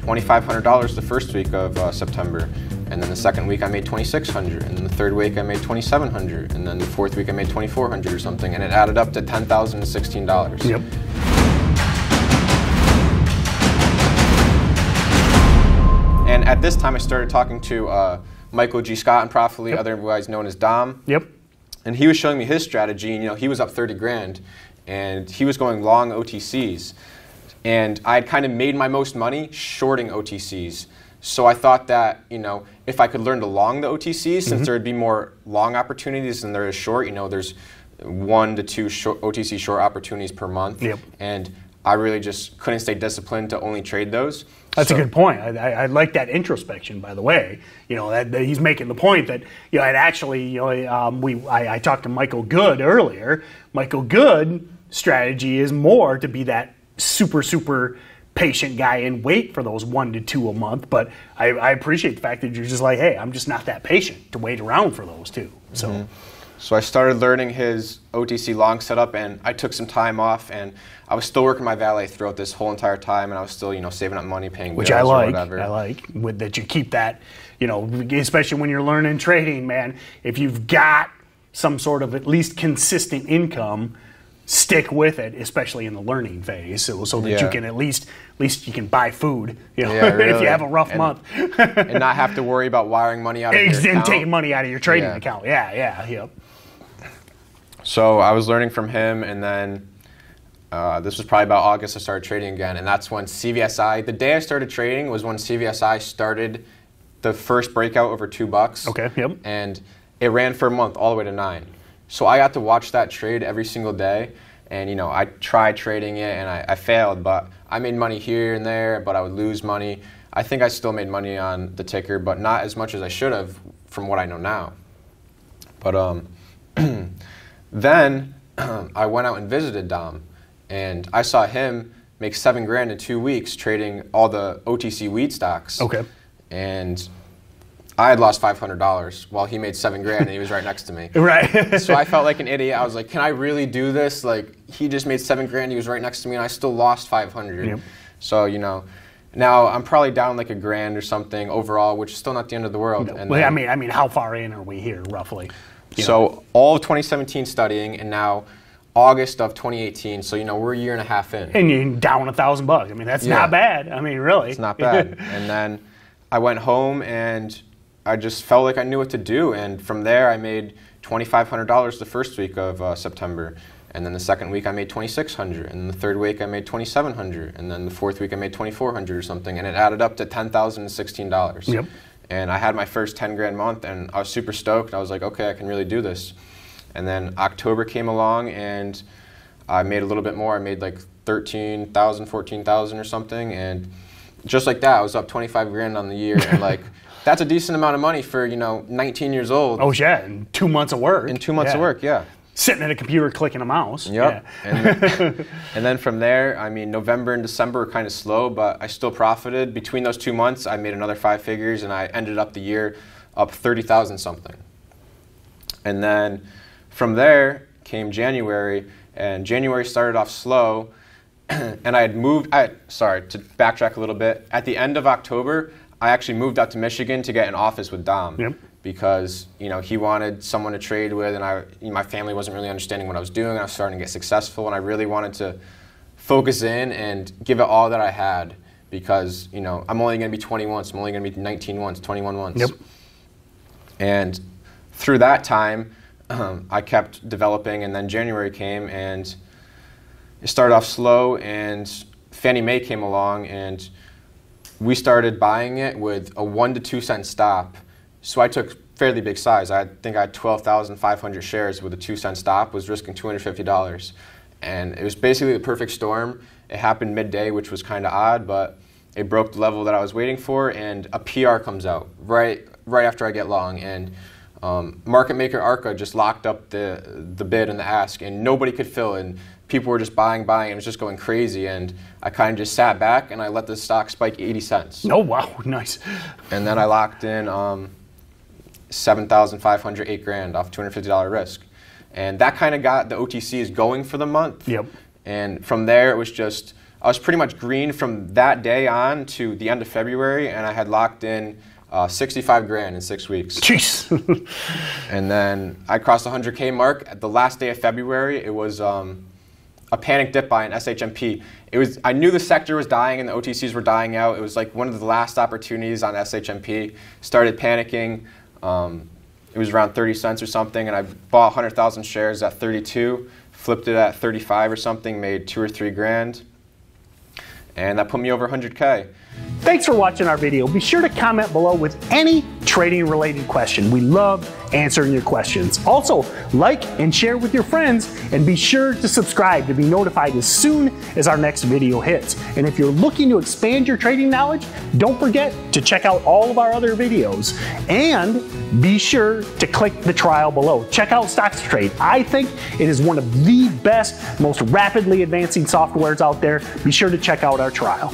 $2,500 the first week of September, and then the second week I made $2,600, and then the third week I made $2,700, and then the fourth week I made $2,400 or something, and it added up to $10,016. Yep. And at this time I started talking to Michael G. Scott and Profitly, otherwise known as Dom. Yep. And he was showing me his strategy, and he was up 30 grand, and he was going long OTCs. And I had kind of made my most money shorting OTCs. So I thought that, if I could learn to long the OTCs, since there would be more long opportunities than there is short, there's 1 to 2 OTC short opportunities per month. Yep. And I really just couldn't stay disciplined to only trade those. That's a good point. I like that introspection, by the way. That he's making the point that, and actually, I talked to Michael Good earlier. Michael Good strategy is more to be that super patient guy and wait for those 1 to 2 a month. But I appreciate the fact that you're just like, hey, I'm just not that patient to wait around for those two. So. So I started learning his OTC long setup, and I took some time off, and I was still working my valet throughout this whole entire time, and I was still, saving up money, paying bills or whatever. I like that you keep that, especially when you're learning trading, man. If you've got some sort of at least consistent income, stick with it, especially in the learning phase, so that you can at least you can buy food, really. if you have a rough month, and not have to worry about wiring money out of your account. And taking money out of your trading account. Yep. So I was learning from him, and then this was probably about August I started trading again, and that's when CVSI, the day I started trading was when CVSI started the first breakout over $2. Okay, yep. And it ran for a month all the way to 9. So I got to watch that trade every single day, and I tried trading it, and I failed, but I made money here and there, but I would lose money. I think I still made money on the ticker, but not as much as I should have from what I know now. But then I went out and visited Dom, and I saw him make $7 grand in 2 weeks trading all the OTC wheat stocks. Okay. And I had lost $500 while he made $7 grand, and he was right next to me. Right. So I felt like an idiot. I was like, can I really do this? Like, he just made $7 grand, he was right next to me, and I still lost $500. Yep. So, now I'm probably down like $1 grand or something overall, which is still not the end of the world. No. And well, then, I mean, how far in are we here, roughly? So all of 2017 studying, and now August of 2018. So we're a year and a half in. And you're down $1,000. I mean, that's not bad. I mean, really, it's not bad. And then I went home, and I just felt like I knew what to do. And from there, I made $2,500 the first week of September, and then the second week I made $2,600, and the third week I made $2,700, and then the fourth week I made $2,400 or something, and it added up to $10,016. Yep. And I had my first 10 grand month, and I was super stoked. I was like, okay, I can really do this. And then October came along, and I made a little bit more. I made like 13,000, 14,000 or something, and just like that, I was up 25 grand on the year, and like that's a decent amount of money for 19 years old. Oh yeah, in 2 months of work. In 2 months of work, yeah. Sitting at a computer clicking a mouse. Yep. Yeah. And then from there, I mean, November and December were kind of slow, but I still profited. Between those 2 months, I made another 5 figures, and I ended up the year up 30,000 something. And then from there came January, and January started off slow, and I had moved, sorry, to backtrack a little bit. At the end of October, I actually moved out to Michigan to get an office with Dom. Yep. Because he wanted someone to trade with, and my family wasn't really understanding what I was doing. I was starting to get successful, and I really wanted to focus in and give it all that I had, because I'm only going to be 20 once, I'm only going to be 19 once, 21 once. Yep. And through that time, I kept developing, and then January came, and it started off slow, and Fannie Mae came along, and we started buying it with a 1 to 2 cent stop. So I took fairly big size. I think I had 12,500 shares with a 2 cent stop, was risking $250. And it was basically the perfect storm. It happened midday, which was kind of odd, but it broke the level that I was waiting for, and a PR comes out right after I get long. And market maker ARCA just locked up the bid and the ask, and nobody could fill, and people were just buying, and it was just going crazy. And I kind of just sat back, and I let the stock spike 80 cents. Oh, wow, nice. And then I locked in 7,500, $8 grand off $250 risk. And that kind of got the OTCs going for the month. Yep. And from there, it was just I was pretty much green from that day on to the end of February, and I had locked in 65 grand in 6 weeks. Jeez. And then I crossed the 100K mark at the last day of February. It was a panic dip buy in SHMP. I knew the sector was dying and the OTCs were dying out. It was like one of the last opportunities on SHMP. Started panicking. It was around 30 cents or something, and I bought 100,000 shares at 32, flipped it at 35 or something, made 2 or 3 grand. And that put me over 100K. Thanks for watching our video. Be sure to comment below with any trading related question. We love answering your questions. Also, like and share with your friends, and be sure to subscribe to be notified as soon as our next video hits. And if you're looking to expand your trading knowledge, don't forget to check out all of our other videos, and be sure to click the trial below. Check out StocksToTrade. I think it is one of the best, most rapidly advancing softwares out there. Be sure to check out our trial.